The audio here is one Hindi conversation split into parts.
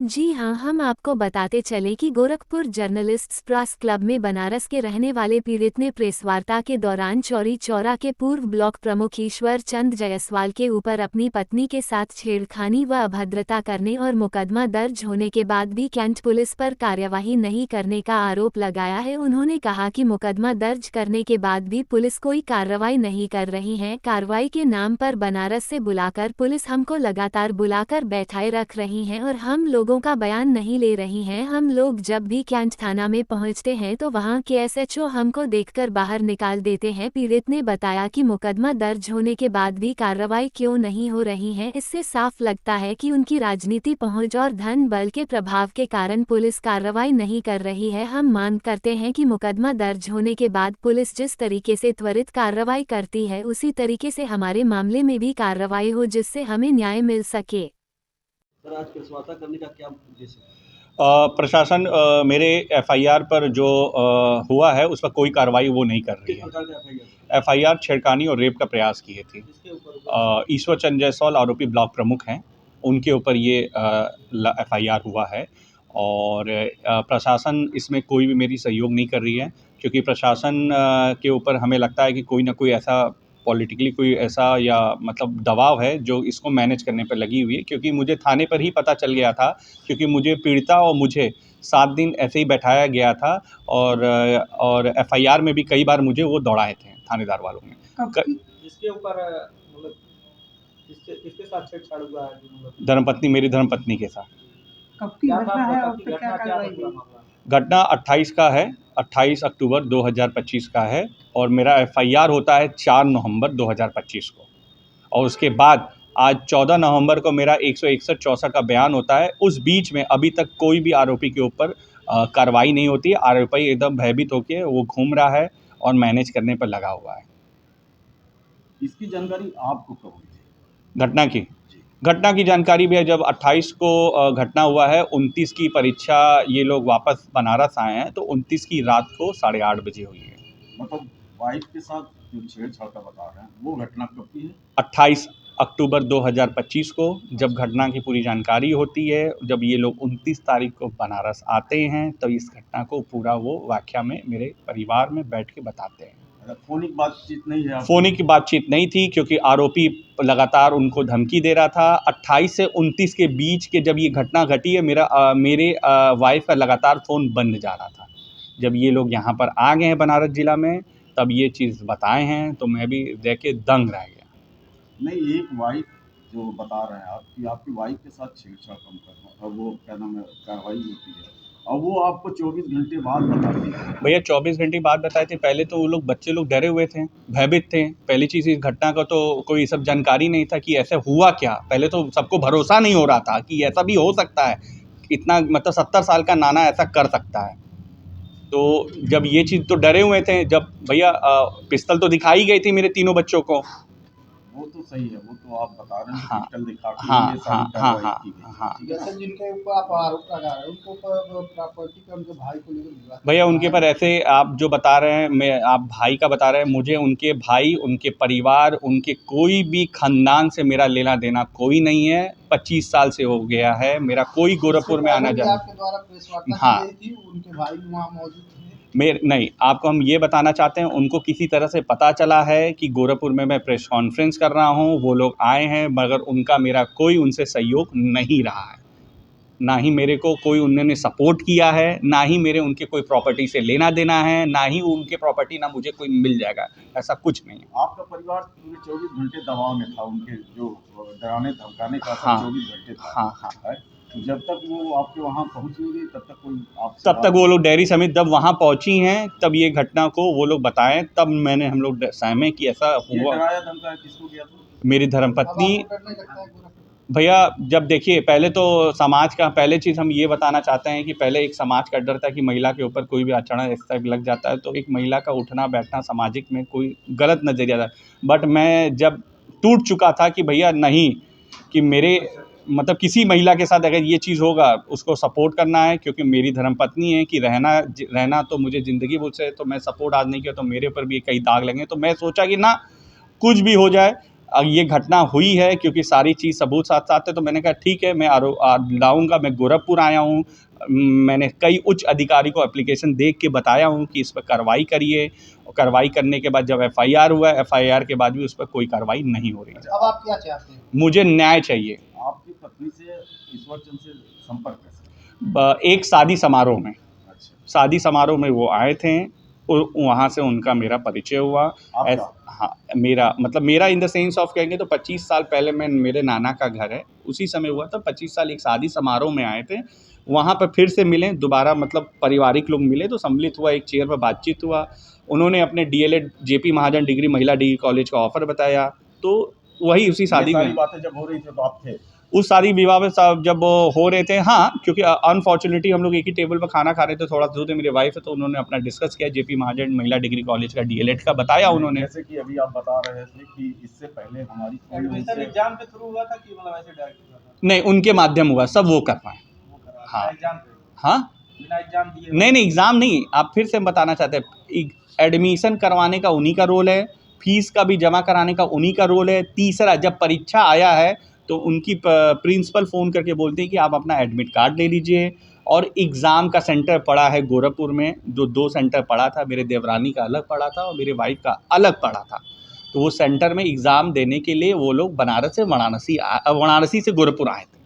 जी हाँ, हम आपको बताते चले कि गोरखपुर जर्नलिस्ट्स प्रेस क्लब में बनारस के रहने वाले पीड़ित ने प्रेस वार्ता के दौरान चौरी चौरा के पूर्व ब्लॉक प्रमुख ईश्वर चंद जायसवाल के ऊपर अपनी पत्नी के साथ छेड़खानी व अभद्रता करने और मुकदमा दर्ज होने के बाद भी कैंट पुलिस पर कार्यवाही नहीं करने का आरोप लगाया है। उन्होंने कहा कि मुकदमा दर्ज करने के बाद भी पुलिस कोई कार्रवाई नहीं कर रही है। कार्रवाई के नाम पर बनारस से बुलाकर पुलिस हमको लगातार बुलाकर बैठाए रख रही है और हम लोगों का बयान नहीं ले रही हैं। हम लोग जब भी कैंट थाना में पहुंचते हैं तो वहां के एसएचओ हमको देखकर बाहर निकाल देते हैं। पीड़ित ने बताया कि मुकदमा दर्ज होने के बाद भी कार्रवाई क्यों नहीं हो रही है। इससे साफ लगता है कि उनकी राजनीति पहुंच और धन बल के प्रभाव के कारण पुलिस कार्रवाई नहीं कर रही है। हम मांग करते हैं कि मुकदमा दर्ज होने के बाद पुलिस जिस तरीके से त्वरित कार्रवाई करती है उसी तरीके से हमारे मामले में भी कार्रवाई हो, जिससे हमें न्याय मिल सके। सर, आज प्रेस वार्ता करने का क्या उद्देश्य है? प्रशासन मेरे एफआईआर पर जो हुआ है उस पर कोई कार्रवाई वो नहीं कर रही किस है। प्रकार का एफआईआर? एफआईआर छेड़खानी और रेप का प्रयास किए थी। किसके ऊपर? ईश्वर चंद जायसवाल आरोपी ब्लॉक प्रमुख हैं, उनके ऊपर ये एफआईआर हुआ है। और प्रशासन इसमें कोई भी मेरी सहयोग नहीं कर रही है, क्योंकि प्रशासन के ऊपर हमें लगता है कि कोई ना कोई ऐसा पॉलिटिकली कोई ऐसा या मतलब दबाव है जो इसको मैनेज करने पर लगी हुई है। क्योंकि मुझे थाने पर ही पता चल गया था, क्योंकि मुझे पीड़िता और मुझे 7 दिन ऐसे ही बैठाया गया था और एफआईआर में भी कई बार मुझे वो दौड़ाए थे थानेदार वालों ने। जिसके ऊपर मतलब किसके किसके साथ छेड़छाड़ हुआ है? मतलब धर्मपत्नी, मेरी धर्मपत्नी के साथ। कब की क्या घटना था? है और घटना फिर क्या क्या था, कार्रवाई पूरा हुई? मामला? घटना 28 का है, 28 अक्टूबर 2025 का है। और मेरा एफआईआर होता है 4 नवंबर 2025 को। और उसके बाद आज 14 नवंबर को मेरा 161-64 का बयान होता है। उस बीच में अभी तक कोई भी आरोपी के ऊपर कार्रवाई नहीं होती है। आरोपी एकदम भयभीत होकर वो घूम रहा है और मैनेज करने पर लगा हुआ है। इसकी जानकारी आपको कब हुई थी? घटना की जी। घटना की जानकारी भी है जब 28 को घटना हुआ है। 29 की परीक्षा ये लोग वापस बनारस आए हैं, तो 29 की रात को 8:30 बजे हुई है। मतलब वाइफ के साथ जो छेड़छाड़ का बता रहे हैं वो घटना कब की है? 28 अक्टूबर 2025 को जब घटना की पूरी जानकारी होती है, जब ये लोग 29 तारीख को बनारस आते हैं, तब इस घटना को पूरा वो वाकया में मेरे परिवार में बैठ के बताते हैं। फोनिक बातचीत नहीं है? फ़ोन की बातचीत नहीं थी, क्योंकि आरोपी लगातार उनको धमकी दे रहा था। 28 से 29 के बीच के जब ये घटना घटी है, मेरे वाइफ़ का लगातार फ़ोन बंद जा रहा था। जब ये लोग यहाँ पर आ गए हैं बनारस ज़िला में, तब ये चीज़ बताए हैं, तो मैं भी देख के दंग रह गया। नहीं, एक वाइफ जो बता रहे हैं आपकी आपकी वाइफ के साथ छेड़छाड़ कम करना और वो क्या नाम है कार्रवाई होती है और वो आपको 24 घंटे बाद बताती है। भैया 24 घंटे बाद बताए थे। पहले तो वो लोग बच्चे लोग डरे हुए थे, भयभीत थे। पहली चीज़ इस घटना का तो कोई सब जानकारी नहीं था कि ऐसे हुआ क्या। पहले तो सबको भरोसा नहीं हो रहा था कि ऐसा भी हो सकता है, इतना मतलब 70 साल का नाना ऐसा कर सकता है। तो जब ये चीज़ तो डरे हुए थे। जब भैया पिस्तल तो दिखाई गई थी मेरे तीनों बच्चों को। वो तो सही है, वो तो आप बता रहे हैं हाँ, पिस्टल दिखा के हाँ, ये हाँ, सारी हाँ, कार्रवाई हाँ, की गई। हाँ। ठीक है ना? जैसे जिनके ऊपर आप आरोप लगा रहे हैं उनके ऊपर प्रॉपर्टी का उनके भाई को लेकर विवाद भैया चल उनके रहा पर है। ऐसे आप जो बता रहे हैं, मैं आप भाई का बता रहे हैं, मुझे उनके भाई, उनके परिवार, उनके कोई भी खानदान से मेरा लेना देना कोई नहीं है। 25 साल से हो गया है मेरा कोई गोरखपुर में इससे आना पहले भी जाना। आपके द्वारा प्रेस वार्ता की हाँ, गई थी, उनके भाई भी वहाँ मौजूद थे। मेरे नहीं, आपको हम ये बताना चाहते हैं, उनको किसी तरह से पता चला है कि गोरखपुर में मैं प्रेस कॉन्फ्रेंस कर रहा हूँ, वो लोग आए हैं, मगर उनका मेरा कोई उनसे सहयोग नहीं रहा है। ना ही मेरे को कोई उन्होंने सपोर्ट किया है, ना ही मेरे उनके कोई प्रॉपर्टी से लेना देना है, ना ही उनके प्रॉपर्टी ना मुझे कोई मिल जाएगा, ऐसा कुछ नहीं है। आपका परिवार पूरे 24 घंटे दबाव में था, उनके जो डराने धमकाने का असर हाँ, 24 घंटे था। हाँ, हाँ। है? तो जब तक वो आपके वहाँ पहुँच नहीं गई तब तक कोई आपसे तब तक वो लोग डेयरी समेत जब वहाँ पहुँची हैं, तब ये घटना को वो लोग बताएं, तब हम लोग सहमे कि ऐसा ये हुआ। डराया धमकाया किसको किया था? मेरी अब धर्मपत्नी। आपको डर नहीं लगता है गोरखपुर? भैया जब देखिए, पहले तो समाज का पहले चीज़ हम ये बताना चाहते हैं कि पहले एक समाज का डर था कि महिला के ऊपर कोई भी आचरण इस टाइप लग जाता है तो एक महिला का उठना बैठना सामाजिक में कोई गलत नज़रिया था। बट मैं जब टूट चुका था कि भैया नहीं, कि मेरे मतलब किसी महिला के साथ अगर ये चीज़ होगा उसको सपोर्ट करना है, क्योंकि मेरी धर्मपत्नी है कि रहना तो मुझे ज़िंदगी मुझसे, तो मैं सपोर्ट आज नहीं किया तो मेरे ऊपर भी कई दाग लगे। तो मैं सोचा कि ना कुछ भी हो जाए, ये घटना हुई है क्योंकि सारी चीज़ सबूत साथ साथ है, तो मैंने कहा ठीक है मैं लाऊंगा। मैं गोरखपुर आया हूँ, मैंने कई उच्च अधिकारी को एप्लीकेशन देख के बताया हूँ कि इस पर कार्रवाई करिए, और कार्रवाई करने के बाद जब एफआईआर हुआ, एफआईआर के बाद भी उस पर कोई कार्रवाई नहीं हो रही है। अब आप क्या चाहते हैं? मुझे न्याय चाहिए। आपकी पत्नी से ईश्वर चंद से संपर्क कैसे? एक शादी समारोह में, अच्छा, शादी समारोह में वो आए थे, वहाँ से उनका मेरा परिचय हुआ। आपका? हाँ, मेरा मतलब मेरा इन द सेंस ऑफ कहेंगे तो 25 साल पहले मैं, मेरे नाना का घर है, उसी समय हुआ था। 25 साल एक शादी समारोह में आए थे, वहाँ पर फिर से मिले दोबारा, मतलब पारिवारिक लोग मिले तो सम्मिलित हुआ, एक चेयर पर बातचीत हुआ। उन्होंने अपने डीएलएड जेपी महाजन डिग्री महिला डिग्री कॉलेज का ऑफ़र बताया, तो वही उसी शादी ये सारी में बातें जब हो रही थी तो आप थे? उस शादी विवाह में सब जब हो रहे थे, हाँ, क्योंकि अनफॉर्चुनेटली हम लोग एक ही टेबल पर खाना खा रहे थे, थोड़ा दूर है मेरी वाइफ है, तो उन्होंने अपना डिस्कस किया जेपी महाजन महिला डिग्री कॉलेज का डीएलएड का बताया उन्होंने। जैसे कि अभी आप बता रहे थे कि इससे पहले हमारी कोई एडमिशन उनसे- एग्जाम के थ्रू हुआ था कि मतलब ऐसे डायरेक्ट हुआ था? नहीं, उनके माध्यम हुआ, सब वो कर पाए। वो करा हाँ। बिना एग्जाम पे? हाँ, बिना एग्जाम दिए? नहीं, एग्ज़ाम नहीं, आप फिर से बताना चाहते हैं, एडमिशन करवाने का उन्हीं का रोल है, फीस का भी जमा कराने का उन्हीं का रोल है। तीसरा, जब परीक्षा आया है तो उनकी प्रिंसिपल फ़ोन करके बोलते हैं कि आप अपना एडमिट कार्ड ले लीजिए, और एग्ज़ाम का सेंटर पड़ा है गोरखपुर में, जो 2 सेंटर पड़ा था, मेरे देवरानी का अलग पड़ा था और मेरे वाइफ का अलग पड़ा था। तो वो सेंटर में एग्ज़ाम देने के लिए वो लोग बनारस से वाराणसी से गोरखपुर आए थे।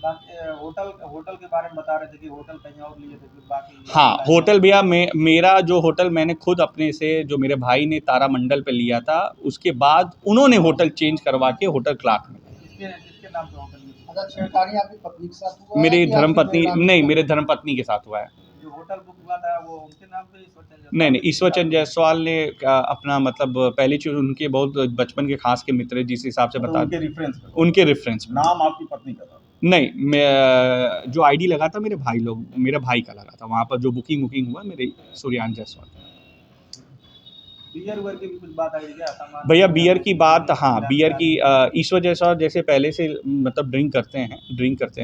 बाकी होटल के बारे में बता रहे थे कि होटल कहीं और लिए थे, फिर बाकी हाँ, होटल भैया मेरा जो होटल मैंने खुद अपने से, जो मेरे भाई ने तारामंडल पे लिया था, उसके बाद उन्होंने होटल चेंज करवा के होटल क्लार्क में लिया। किसके नाम पे होटल लिए? अच्छा, छेड़खानी आपकी पत्नी के साथ हुआ है मेरी कि आपकी धर्मपत्नी देवरानी? नहीं, मेरे धर्मपत्नी के साथ हुआ है। जो होटल बुक हुआ था वो उनके नाम पे ईश्वर चंद जायसवाल? नहीं, ईश्वर चंद जायसवाल ने अपना मतलब पहली चीज़, उनके बहुत बचपन के खास के मित्र, जिस हिसाब से बता उनके रेफरेंस पे? उनके रेफरेंस में। नाम आपकी पत्नी का था? नहीं, मैं जो आईडी लगा था मेरे भाई का लगा था, वहाँ पर जो बुकिंग हुआ मेरे सूर्यान जायसवाल। बियर की भी कुछ बात आई क्या? सामान भैया बियर की बात, हाँ, बियर की ईश्वर जायसवाल जैसे पहले से मतलब ड्रिंक करते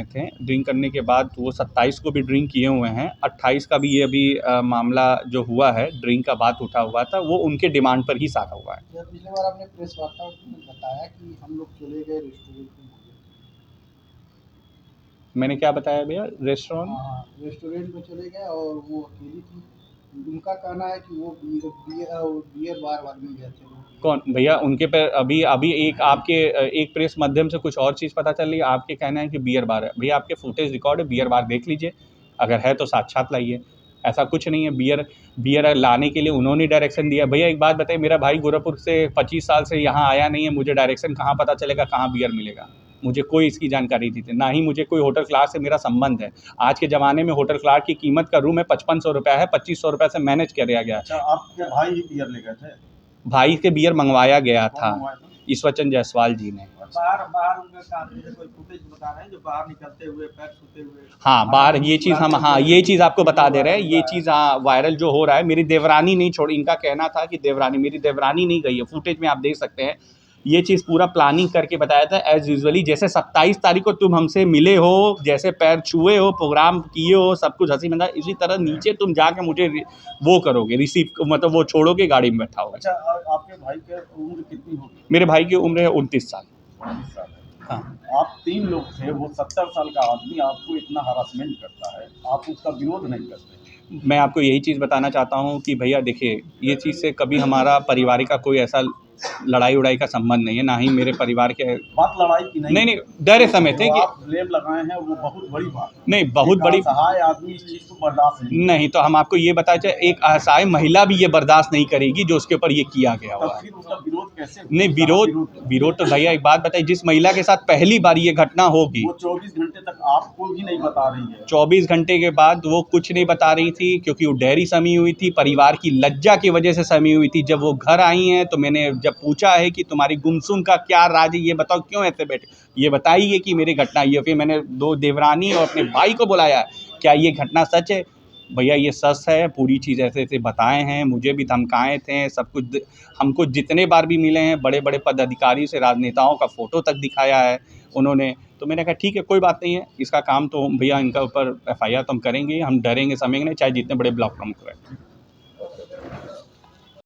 थे। ड्रिंक करने के बाद वो 27 को भी ड्रिंक किए हुए हैं, 28 का भी ये अभी मामला जो हुआ है, ड्रिंक का बात उठा हुआ था, वो उनके डिमांड पर ही सारा हुआ है। जब पिछली बार आपने प्रेस वार्ता में बताया कि हम लोग चले गए रेस्टोरेंट में। मैंने क्या बताया भैया? रेस्टोरेंट? हाँ, रेस्टोरेंट में चले गए और वो अकेली थी। उनका कहना है कि वो बियर बार में गए थे लोग। कौन भैया? उनके पे अभी एक आपके एक प्रेस माध्यम से कुछ और चीज़ पता चल रही है, आपके कहना है कि बियर बार है। भैया आपके फुटेज रिकॉर्ड है, बियर बार देख लीजिए, अगर है तो साक्षात लाइए। ऐसा कुछ नहीं है, बियर लाने के लिए उन्होंने डायरेक्शन दिया। भैया एक बात बताइए, मेरा भाई गोरखपुर से 25 साल से यहाँ आया नहीं है, मुझे डायरेक्शन कहाँ पता चलेगा कहाँ बियर मिलेगा? मुझे कोई इसकी जानकारी नहीं थी, ना ही मुझे कोई होटल क्लार्क से मेरा संबंध है। आज के ज़माने में होटल क्लार्क की कीमत का रूम है 5500 रुपये है, 2500 रुपये से मैनेज किया गया। अच्छा, आपके भाई ही बियर ले गए थे? भाई के बियर मंगवाया गया कौन था, मंगवाया था? ईश्वर चंद जायसवाल जी ने। बाहर उनका काम जैसे कोई फुटेज बता रहे हैं जो बाहर निकलते हुए पैर छूते हुए। हाँ, बाहर ये चीज़ हम, हाँ, ये चीज़ आपको बता दे रहे हैं, ये चीज़ हाँ वायरल जो हो रहा है। मेरी देवरानी नहीं छोड़ी, इनका कहना था कि मेरी देवरानी नहीं गई है, फुटेज में आप देख सकते हैं। ये चीज़ पूरा प्लानिंग करके बताया था, एज यूजुअली जैसे 27 तारीख को तुम हमसे मिले हो, जैसे पैर छुए हो, प्रोग्राम किए हो, सब कुछ हंसी मजाक, इसी तरह नीचे तुम जाके मुझे वो करोगे, रिसीव, मतलब वो छोड़ोगे, गाड़ी में बैठाओगे। अच्छा, आपके भाई की उम्र कितनी होगी? मेरे भाई की उम्र है 29 साल। 19 साल है। हाँ, आप 3 लोग थे, वो 70 साल का आदमी आपको इतना हरासमेंट करता है, आप उसका विरोध नहीं करते? मैं आपको यही चीज़ बताना चाहता हूँ कि भैया देखिए, ये चीज़ से कभी हमारा पारिवारिक का कोई ऐसा लड़ाई उड़ाई का संबंध नहीं है, ना ही मेरे परिवार के। बात लड़ाई की नहीं, नहीं, डरे समय थे जो कि आप ब्लेम लगाए हैं वो बहुत बड़ी बात है। नहीं, बहुत एक बड़ी असहाय आदमी इस चीज़ को बर्दाश्त नहीं, तो हम आपको ये बताए चाहे, एक असहाय महिला भी ये बर्दाश्त नहीं करेगी जो उसके ऊपर ये किया गया हुआ तब है। फिर उसका विरोध कैसे? नहीं, विरोध तो भैया एक बात बताइए, जिस महिला के साथ पहली बार ये घटना होगी, वो 24 घंटे तक आपको भी नहीं बता रही है। 24 घंटे के बाद वो कुछ नहीं बता रही थी, क्योंकि वो डेयरी समी हुई थी, परिवार की लज्जा की वजह से समी हुई थी। जब वो घर आई हैं तो मैंने जब पूछा है कि तुम्हारी गुमसुम का क्या राज है, ये बताओ, क्यों ऐसे बैठे, ये बताइए कि मेरी घटना ये। फिर मैंने 2 देवरानी और अपने भाई को बुलाया, क्या ये घटना सच है? भैया ये सच है, पूरी चीज़ ऐसे ऐसे बताए हैं, मुझे भी धमकाए थे, सब कुछ हमको जितने बार भी मिले हैं, बड़े बड़े पदाधिकारी से, राजनेताओं का फ़ोटो तक दिखाया है उन्होंने। तो मैंने कहा ठीक है, कोई बात नहीं है, इसका काम तो भैया इनका ऊपर एफआईआर तो हम करेंगे, हम डरेंगे समेंगे नहीं, चाहे जितने बड़े ब्लॉक प्रमुख हुए।